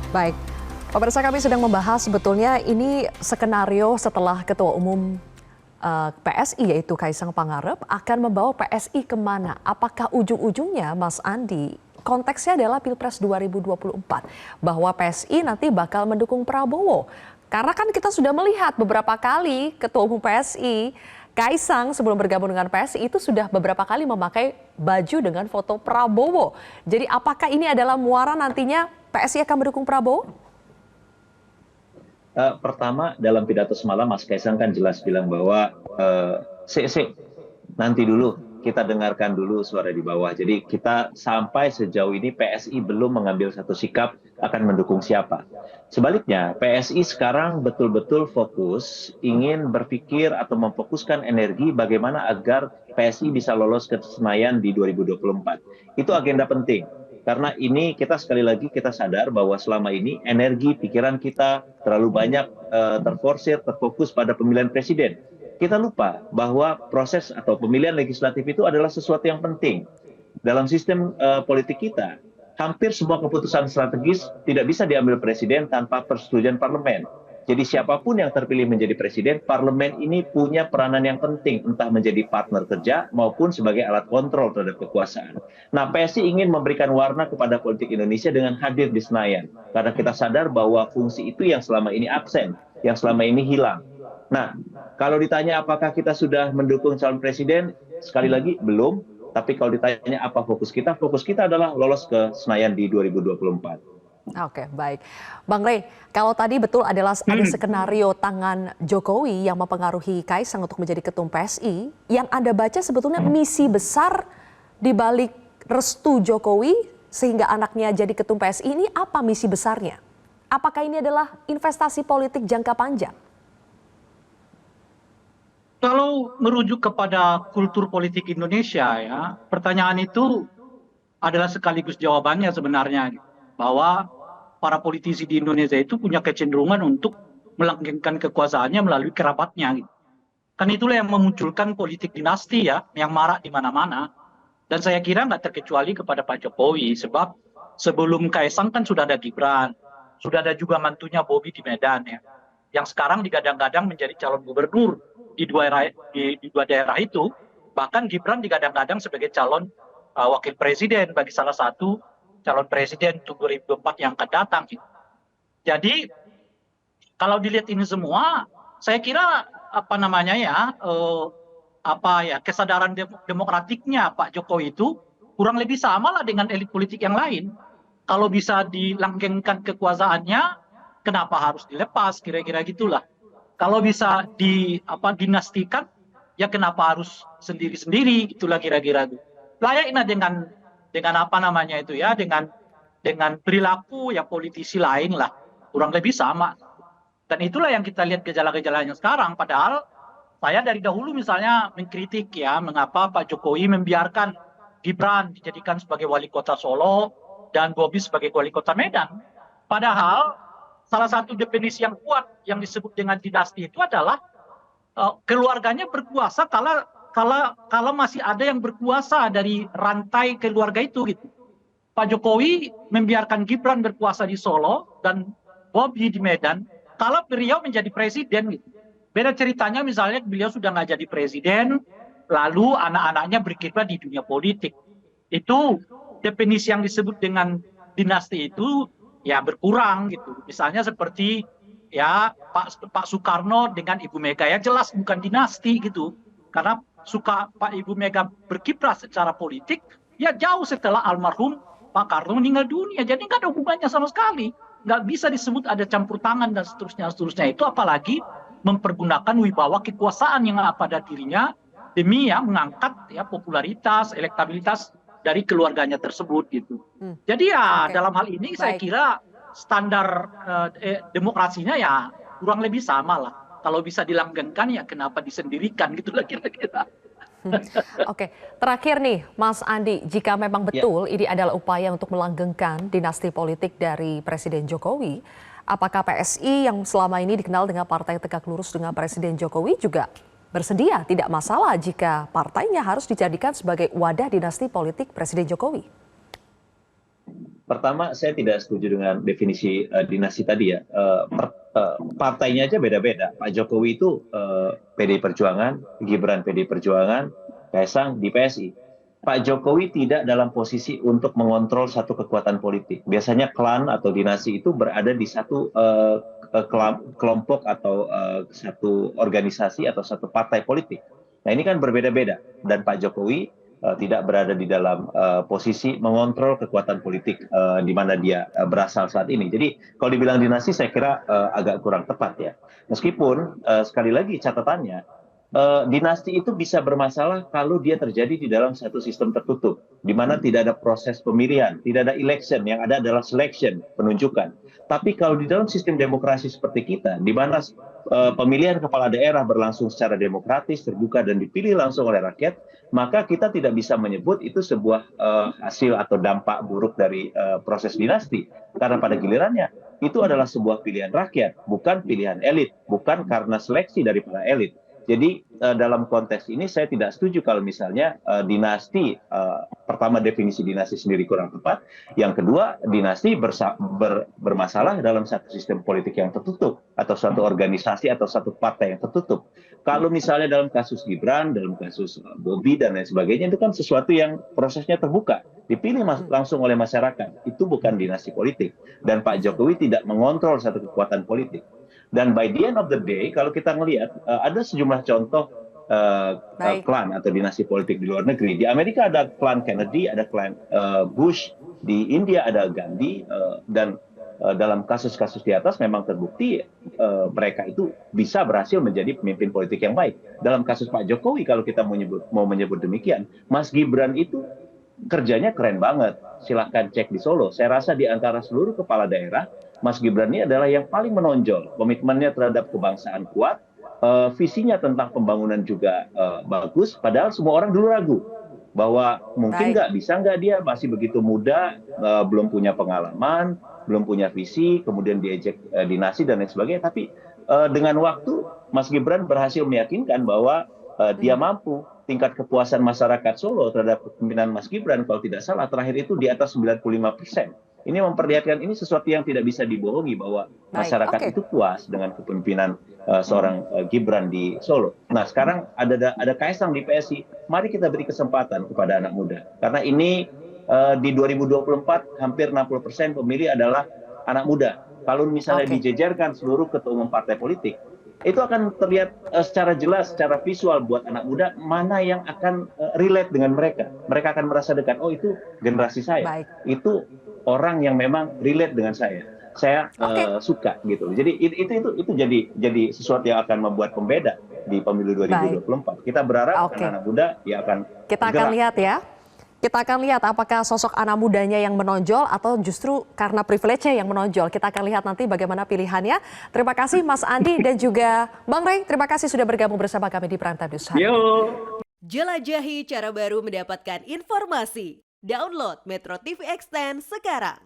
Baik, pemirsa kami sedang membahas sebetulnya ini skenario setelah Ketua Umum PSI yaitu Kaisang Pangarep akan membawa PSI kemana? Apakah ujung-ujungnya Mas Andi konteksnya adalah Pilpres 2024 bahwa PSI nanti bakal mendukung Prabowo? Karena kan kita sudah melihat beberapa kali Ketua Umum PSI Kaisang sebelum bergabung dengan PSI itu sudah beberapa kali memakai baju dengan foto Prabowo. Jadi apakah ini adalah muara nantinya PSI akan mendukung Prabowo? Pertama, dalam pidato semalam Mas Kaisang kan jelas bilang bahwa nanti dulu kita dengarkan dulu suara di bawah. Jadi kita sampai sejauh ini PSI belum mengambil satu sikap akan mendukung siapa. Sebaliknya, PSI sekarang betul-betul fokus ingin berpikir atau memfokuskan energi bagaimana agar PSI bisa lolos ke Senayan di 2024. Itu agenda penting. Karena ini kita sekali lagi kita sadar bahwa selama ini energi pikiran kita terlalu banyak terforsir, terfokus pada pemilihan presiden. Kita lupa bahwa proses atau pemilihan legislatif itu adalah sesuatu yang penting. Dalam sistem politik kita, hampir semua keputusan strategis tidak bisa diambil presiden tanpa persetujuan parlemen. Jadi siapapun yang terpilih menjadi presiden, parlemen ini punya peranan yang penting, entah menjadi partner kerja maupun sebagai alat kontrol terhadap kekuasaan. Nah, PSI ingin memberikan warna kepada politik Indonesia dengan hadir di Senayan. Karena kita sadar bahwa fungsi itu yang selama ini absen, yang selama ini hilang. Nah, kalau ditanya apakah kita sudah mendukung calon presiden, sekali lagi belum. Tapi kalau ditanya apa fokus kita adalah lolos ke Senayan di 2024. Oke, baik. Bang Rey, kalau tadi betul adalah ada skenario tangan Jokowi yang mempengaruhi Kaisang untuk menjadi ketum PSI, yang Anda baca sebetulnya misi besar di balik restu Jokowi sehingga anaknya jadi ketum PSI ini apa misi besarnya? Apakah ini adalah investasi politik jangka panjang? Kalau merujuk kepada kultur politik Indonesia ya, pertanyaan itu adalah sekaligus jawabannya sebenarnya bahwa para politisi di Indonesia itu punya kecenderungan untuk melanggengkan kekuasaannya melalui kerabatnya. Gitu. Kan itulah yang memunculkan politik dinasti ya, yang marak di mana-mana. Dan saya kira nggak terkecuali kepada Pak Jokowi, sebab sebelum Kaisang kan sudah ada Gibran, sudah ada juga mantunya Bobi di Medan ya, yang sekarang digadang-gadang menjadi calon gubernur di dua daerah itu. Bahkan Gibran digadang-gadang sebagai calon wakil presiden bagi salah satu calon presiden untuk 2024 yang akan datang. Jadi kalau dilihat ini semua, saya kira kesadaran demokratiknya Pak Jokowi itu kurang lebih sama lah dengan elit politik yang lain. Kalau bisa dilanggengkan kekuasaannya, kenapa harus dilepas? Kira-kira gitulah. Kalau bisa dinastikan, ya kenapa harus sendiri-sendiri? Gitulah kira-kira itu. Layaknya dengan perilaku yang politisi lain lah, kurang lebih sama. Dan itulah yang kita lihat gejala-gejalanya sekarang. Padahal saya dari dahulu misalnya mengkritik ya, mengapa Pak Jokowi membiarkan Gibran dijadikan sebagai wali kota Solo dan Bobi sebagai wali kota Medan. Padahal salah satu definisi yang kuat yang disebut dengan dinasti itu adalah keluarganya berkuasa kalau masih ada yang berkuasa dari rantai keluarga itu gitu. Pak Jokowi membiarkan Gibran berkuasa di Solo dan Bobi di Medan kalau beliau menjadi presiden gitu. Beda ceritanya misalnya beliau sudah nggak jadi presiden, lalu anak-anaknya berkiprah di dunia politik. Itu definisi yang disebut dengan dinasti itu ya berkurang gitu. Misalnya seperti ya Pak Soekarno dengan Ibu Mega ya jelas bukan dinasti gitu. Karena Pak Ibu Mega berkiprah secara politik ya jauh setelah almarhum Pak Karno meninggal dunia. Jadi nggak ada hubungannya sama sekali. Nggak bisa disebut ada campur tangan dan seterusnya itu, apalagi mempergunakan wibawa kekuasaan yang ada pada dirinya demi ya mengangkat ya popularitas, elektabilitas dari keluarganya tersebut gitu. Jadi ya dalam hal ini saya kira standar demokrasinya ya kurang lebih sama lah. Kalau bisa dilanggengkan ya kenapa disendirikan gitulah kira-kira. Oke, terakhir nih Mas Andi, jika memang betul ini adalah upaya untuk melanggengkan dinasti politik dari Presiden Jokowi, apakah PSI yang selama ini dikenal dengan partai tegak lurus dengan Presiden Jokowi juga bersedia tidak masalah jika partainya harus dijadikan sebagai wadah dinasti politik Presiden Jokowi? Pertama, saya tidak setuju dengan definisi dinasti tadi ya. Partainya aja beda-beda. Pak Jokowi itu PDI Perjuangan, Gibran PDI Perjuangan, Kaisang di PSI. Pak Jokowi tidak dalam posisi untuk mengontrol satu kekuatan politik. Biasanya klan atau dinasti itu berada di satu kelompok atau satu organisasi atau satu partai politik. Nah ini kan berbeda-beda. Dan Pak Jokowi tidak berada di dalam posisi mengontrol kekuatan politik di mana dia berasal saat ini. Jadi kalau dibilang dinasti saya kira agak kurang tepat ya. Meskipun sekali lagi catatannya dinasti itu bisa bermasalah kalau dia terjadi di dalam satu sistem tertutup, di mana tidak ada proses pemilihan, tidak ada election, yang ada adalah selection, penunjukan. Tapi kalau di dalam sistem demokrasi seperti kita, di mana pemilihan kepala daerah berlangsung secara demokratis, terbuka, dan dipilih langsung oleh rakyat, maka kita tidak bisa menyebut itu sebuah hasil atau dampak buruk dari proses dinasti. Karena pada gilirannya, itu adalah sebuah pilihan rakyat, bukan pilihan elit, bukan karena seleksi dari para elit. Jadi dalam konteks ini saya tidak setuju kalau misalnya dinasti, pertama definisi dinasti sendiri kurang tepat, yang kedua dinasti bermasalah dalam satu sistem politik yang tertutup, atau satu organisasi atau satu partai yang tertutup. Kalau misalnya dalam kasus Gibran, dalam kasus Bobi dan lain sebagainya, itu kan sesuatu yang prosesnya terbuka, dipilih langsung oleh masyarakat, itu bukan dinasti politik. Dan Pak Jokowi tidak mengontrol satu kekuatan politik. Dan by the end of the day, kalau kita melihat ada sejumlah contoh klan atau dinasti politik di luar negeri. Di Amerika ada klan Kennedy, ada klan Bush, di India ada Gandhi, dan dalam kasus-kasus di atas memang terbukti mereka itu bisa berhasil menjadi pemimpin politik yang baik. Dalam kasus Pak Jokowi, kalau kita mau menyebut demikian, Mas Gibran itu kerjanya keren banget. Silahkan cek di Solo. Saya rasa di antara seluruh kepala daerah, Mas Gibran ini adalah yang paling menonjol. Komitmennya terhadap kebangsaan kuat, visinya tentang pembangunan juga bagus, padahal semua orang dulu ragu bahwa mungkin bisa nggak dia masih begitu muda, belum punya pengalaman, belum punya visi, kemudian diejek dinasti dan lain sebagainya. Tapi dengan waktu, Mas Gibran berhasil meyakinkan bahwa dia mampu. Tingkat kepuasan masyarakat Solo terhadap kepemimpinan Mas Gibran, kalau tidak salah, terakhir itu di atas 95%. Ini memperlihatkan ini sesuatu yang tidak bisa dibohongi bahwa masyarakat itu puas dengan kepemimpinan seorang Gibran di Solo. Nah sekarang ada Kaisang di PSI, mari kita beri kesempatan kepada anak muda. Karena ini di 2024 hampir 60% pemilih adalah anak muda. Kalau misalnya dijejerkan seluruh ketua umum partai politik, itu akan terlihat secara jelas, secara visual buat anak muda mana yang akan relate dengan mereka. Mereka akan merasa dekat. Oh itu generasi saya. Itu orang yang memang relate dengan saya. Saya suka gitu. Jadi itu jadi sesuatu yang akan membuat pembeda di pemilu 2024. Kita berharap anak muda ya akan kita akan lihat ya. Kita akan lihat apakah sosok anak mudanya yang menonjol atau justru karena privilege-nya yang menonjol. Kita akan lihat nanti bagaimana pilihannya. Terima kasih Mas Andi dan juga Bang Rey. Terima kasih sudah bergabung bersama kami di Prime Time News. Jelajahi cara baru mendapatkan informasi. Download Metro TV Extend sekarang.